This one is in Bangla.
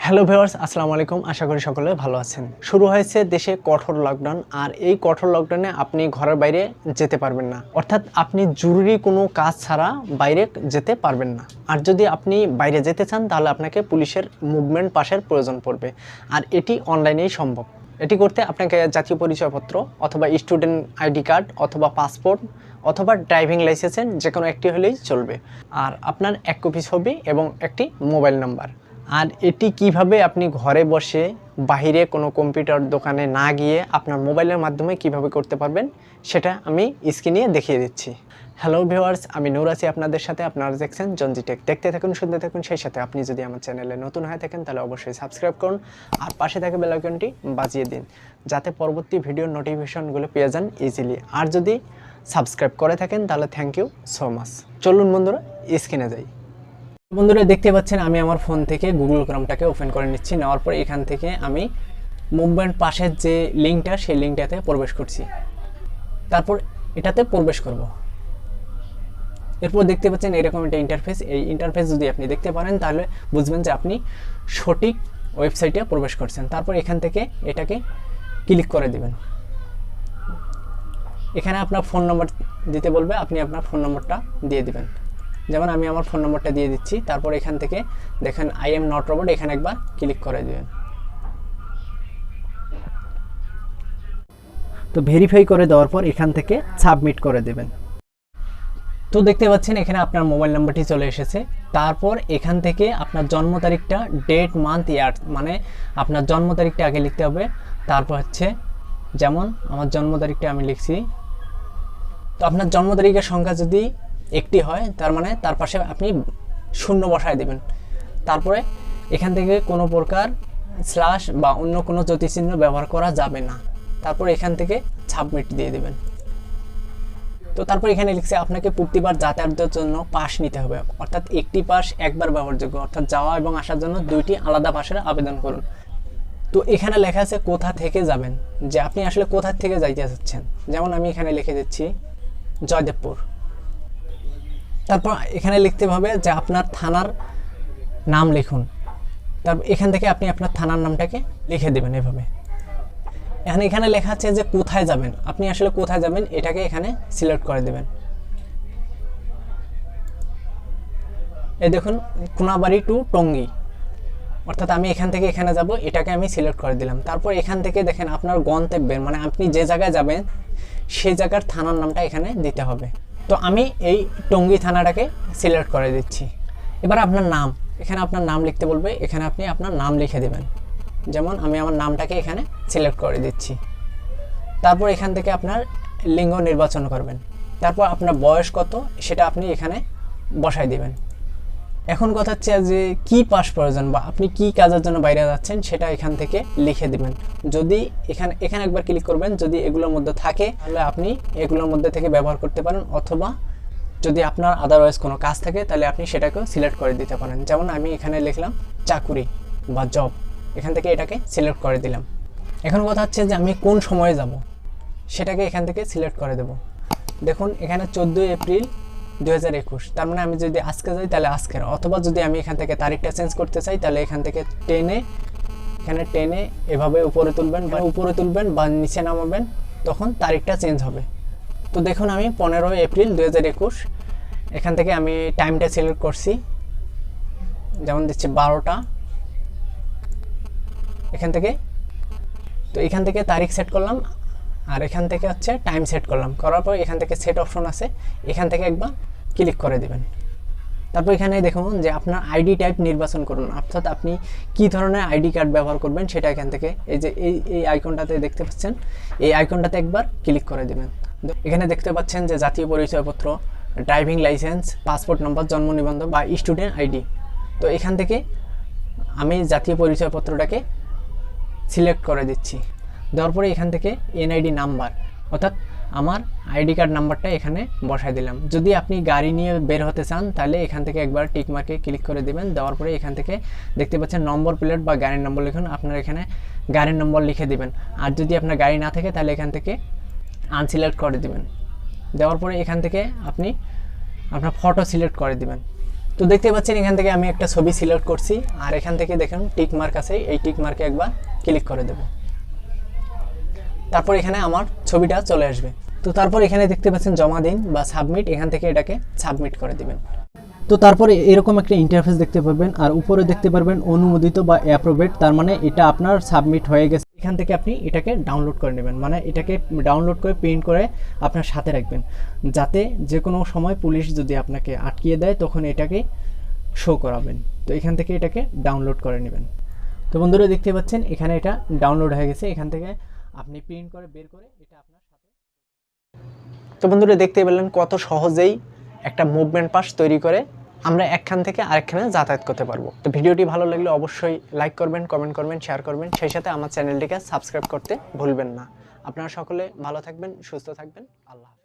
হ্যালো ভিউয়ার্স, আসসালামু আলাইকুম। আশা করি সকলে ভালো আছেন। শুরু হয়েছে দেশে কঠোর লকডাউন, আর এই কঠোর লকডাউনে আপনি ঘরের বাইরে যেতে পারবেন না, অর্থাৎ আপনি জরুরি কোনো কাজ ছাড়া বাইরে যেতে পারবেন না। আর যদি আপনি বাইরে যেতে চান তাহলে আপনাকে পুলিশের মুভমেন্ট পাসের প্রয়োজন পড়বে, আর এটি অনলাইনেই সম্ভব। এটি করতে আপনাকে জাতীয় পরিচয়পত্র অথবা স্টুডেন্ট আইডি কার্ড অথবা পাসপোর্ট অথবা ড্রাইভিং লাইসেন্সের যে কোনো একটি হলেই চলবে, আর আপনার এক কপি ছবি এবং একটি মোবাইল নাম্বার। আর এটি কিভাবে আপনি ঘরে বসে বাইরে কোনো কম্পিউটার দোকানে না গিয়ে আপনার মোবাইলের মাধ্যমে কিভাবে করতে পারবেন সেটা আমি স্ক্রিনে দেখিয়ে দিচ্ছি। হ্যালো ভিউয়ার্স, আমি নূর আছি আপনাদের সাথে। আপনারা দেখছেন জঞ্জি টেক। দেখতে থাকুন, শুনতে থাকুন। সেই সাথে আপনি যদি আমার চ্যানেলে নতুন হয়ে থাকেন তাহলে অবশ্যই সাবস্ক্রাইব করুন, আর পাশে থাকা বেল আইকনটি বাজিয়ে দিন যাতে পরবর্তী ভিডিওর নোটিফিকেশনগুলো পেয়ে যান ইজিলি। আর যদি সাবস্ক্রাইব করে থাকেন তাহলে থ্যাংক ইউ সো মাচ। চলুন বন্ধুরা, স্ক্রিনে যাই। বন্ধুরা দেখতে পাচ্ছেন আমি আমার ফোন থেকে গুগল ক্রোমটাকে ওপেন করে নিচ্ছি। নেওয়ার পর এখান থেকে আমি মুভমেন্ট পাসের যে লিঙ্কটা সেই লিঙ্কটাতে প্রবেশ করছি। তারপর এটাতে প্রবেশ করব। এরপর দেখতে পাচ্ছেন এরকম একটা ইন্টারফেস। এই ইন্টারফেস যদি আপনি দেখতে পারেন তাহলে বুঝবেন যে আপনি সঠিক ওয়েবসাইটে প্রবেশ করছেন। তারপর এখান থেকে এটাকে ক্লিক করে দিবেন। এখানে আপনার ফোন নম্বর দিতে বলবে, আপনি আপনার ফোন নম্বরটা দিয়ে দিবেন। যেমন আমি আমার ফোন নম্বরটা দিয়ে দিচ্ছি। তারপর এখান থেকে দেখেন আই এম নট রোবট, এখানে একবার ক্লিক করে দিবেন। তো ভেরিফাই করে দেওয়ার পর এখান থেকে সাবমিট করে দেবেন। তো দেখতে পাচ্ছেন এখানে আপনার মোবাইল নাম্বারটি চলে এসেছে। তারপর এখান থেকে আপনার জন্ম তারিখটা, ডেট, মান্থ, ইয়ার, মানে আপনার জন্ম তারিখটা আগে লিখতে হবে। তারপর হচ্ছে যেমন আমার জন্ম তারিখটা আমি লিখছি। তো আপনার জন্ম তারিখের সংখ্যা যদি একটি হয় তার মানে তার পাশে আপনি শূন্য বসায় দেবেন। তারপরে এখান থেকে কোনো প্রকার স্ল্যাশ বা অন্য কোনো জ্যোতিচিহ্ন ব্যবহার করা যাবে না। তারপর এখান থেকে সাবমিট দিয়ে দেবেন। তো তারপর এখানে লিখছে আপনাকে প্রতিবার যাতায়াতের জন্য পাস নিতে হবে, অর্থাৎ একটি পাস একবার ব্যবহারযোগ্য, অর্থাৎ যাওয়া এবং আসার জন্য দুইটি আলাদা পাসের আবেদন করুন। তো এখানে লেখা আছে কোথা থেকে যাবেন, যে আপনি আসলে কোথা থেকে যাইতে চাচ্ছেন। যেমন আমি এখানে লিখে দিচ্ছি জয়দেবপুর। তারপর এখানে লিখতে হবে যে আপনার থানার নাম লিখুন। তারপর এখান থেকে আপনি আপনার থানার নামটাকে লিখে দেবেন এভাবে। এখানে লেখা আছে যে কোথায় যাবেন, আপনি আসলে কোথায় যাবেন এটাকে এখানে সিলেক্ট করে দেবেন। এই দেখুন কোনাবাড়ি টু টঙ্গী, অর্থাৎ আমি এখান থেকে এখানে যাব, এটাকে আমি সিলেক্ট করে দিলাম। তারপর এখান থেকে দেখেন আপনার গন্তব্যের মানে আপনি যে জায়গায় যাবেন সেই জায়গার থানার নামটা এখানে দিতে হবে। তো আমি এই টঙ্গী থানাটাকে সিলেক্ট করে দিচ্ছি। এবার আপনার নাম, এখানে আপনার নাম লিখতে বলবে, এখানে আপনি আপনার নাম লিখে দেবেন। যেমন আমি আমার নামটাকে এখানে সিলেক্ট করে দিচ্ছি। তারপর এখান থেকে আপনার লিঙ্গ নির্বাচন করবেন। তারপর আপনার বয়স কত সেটা আপনি এখানে বসাই দিবেন। এখন কথা হচ্ছে যে কি পাস প্রয়োজন বা আপনি কি কাজের জন্য বাইরে যাচ্ছেন সেটা এখান থেকে লিখে দিবেন। যদি এখানে একবার ক্লিক করবেন, যদি এগুলোর মধ্যে থাকে তাহলে আপনি এগুলোর মধ্যে থেকে ব্যবহার করতে পারেন, অথবা যদি আপনার আদারওয়াইজ কোনো কাজ থাকে তাহলে আপনি সেটাকেও সিলেক্ট করে দিতে পারেন। যেমন আমি এখানে লিখলাম চাকুরি বা জব, এখান থেকে এটাকে সিলেক্ট করে দিলাম। এখন কথা হচ্ছে যে আমি কোন সময়ে যাব সেটাকে এখান থেকে সিলেক্ট করে দেব। দেখুন এখানে 14 এপ্রিল 2021, তার মানে আমি যদি আজকে যাই তাহলে আজকের, অথবা যদি আমি এখান থেকে তারিখটা চেঞ্জ করতে চাই তাহলে এখান থেকে টেনে এভাবে উপরে তুলবেন বা নিচে নামাবেন, তখন তারিখটা চেঞ্জ হবে। তো দেখুন আমি 15 এপ্রিল 2021, এখান থেকে আমি টাইমটা সিলেক্ট করছি, যেমন দিচ্ছি 12টা। এখান থেকে তারিখ সেট করলাম, আর এখান থেকে হচ্ছে টাইম সেট করলাম। করার পর এখান থেকে সেট অপশন আছে, এখান থেকে একবার ক্লিক করে দিবেন। তারপর এখানে দেখুন যে আপনার আইডি টাইপ নির্বাচন করুন, অর্থাৎ আপনি কি ধরনের আইডি কার্ড ব্যবহার করবেন সেটা এখান থেকে এই যে এই আইকনটাতে দেখতে পাচ্ছেন, এই আইকনটাতে একবার ক্লিক করে দিবেন। এখানে দেখতে পাচ্ছেন যে জাতীয় পরিচয়পত্র, ড্রাইভিং লাইসেন্স, পাসপোর্ট নম্বর, জন্ম নিবন্ধন বা স্টুডেন্ট আইডি। তো এখান থেকে আমি জাতীয় পরিচয়পত্রটাকে সিলেক্ট করে দিচ্ছি। দেওয়ার পরে এখান থেকে এনআইডি নাম্বার, অর্থাৎ আমার আইডি কার্ড নাম্বারটা এখানে বসাই দিলাম। যদি আপনি গাড়ি নিয়ে বের হতে চান তাহলে এখান থেকে একবার টিক মার্কে ক্লিক করে দেবেন। দেওয়ার পরে এখান থেকে দেখতে পাচ্ছেন নম্বর প্লেট বা গাড়ির নম্বর লিখুন, আপনার এখানে গাড়ির নম্বর লিখে দিবেন। আর যদি আপনার গাড়ি না থাকে তাহলে এখান থেকে আনসিলেক্ট করে দিবেন। দেওয়ার পরে এখান থেকে আপনি আপনার ফটো সিলেক্ট করে দিবেন। তো দেখতে পাচ্ছেন এখান থেকে আমি একটা ছবি সিলেক্ট করছি, আর এখান থেকে দেখুন টিক মার্ক আছে, এই টিক মার্কে একবার ক্লিক করে দেব। তারপর এখানে আমার ছবিটা চলে আসবে। তো তারপর এখানে দেখতে পাচ্ছেন জমা দিন বা সাবমিট, এখান থেকে এটাকে সাবমিট করে দিবেন। তো তারপরে এরকম একটা ইন্টারফেস দেখতে পাবেন, আর উপরে দেখতে পারবেন অনুমোদিত বা অ্যাপ্রুভেড, তার মানে এটা আপনার সাবমিট হয়ে গেছে। এখান থেকে আপনি এটাকে ডাউনলোড করে নেবেন, মানে এটাকে ডাউনলোড করে প্রিন্ট করে আপনার সাথে রাখবেন, যাতে যে কোনো সময় পুলিশ যদি আপনাকে আটকিয়ে দেয় তখন এটাকে শো করাবেন। তো এখান থেকে এটাকে ডাউনলোড করে নেবেন। তো বন্ধুরা দেখতে পাচ্ছেন এখানে এটা ডাউনলোড হয়ে গেছে, এখান থেকে আপনি প্রিন্ট করে বের করে এটা আপনার সাথে। তো বন্ধুরা দেখতে পেলেন কত সহজেই একটা মুভমেন্ট পাস তৈরি করে আমরা একখান থেকে আরেকখানে যাতায়াত করতে পারবো। তো ভিডিওটি ভালো লাগলে অবশ্যই লাইক করবেন, কমেন্ট করবেন, শেয়ার করবেন, সেই সাথে আমার চ্যানেলটিকে সাবস্ক্রাইব করতে ভুলবেন না। আপনারা সকলে ভালো থাকবেন, সুস্থ থাকবেন। আল্লাহ হাফেজ।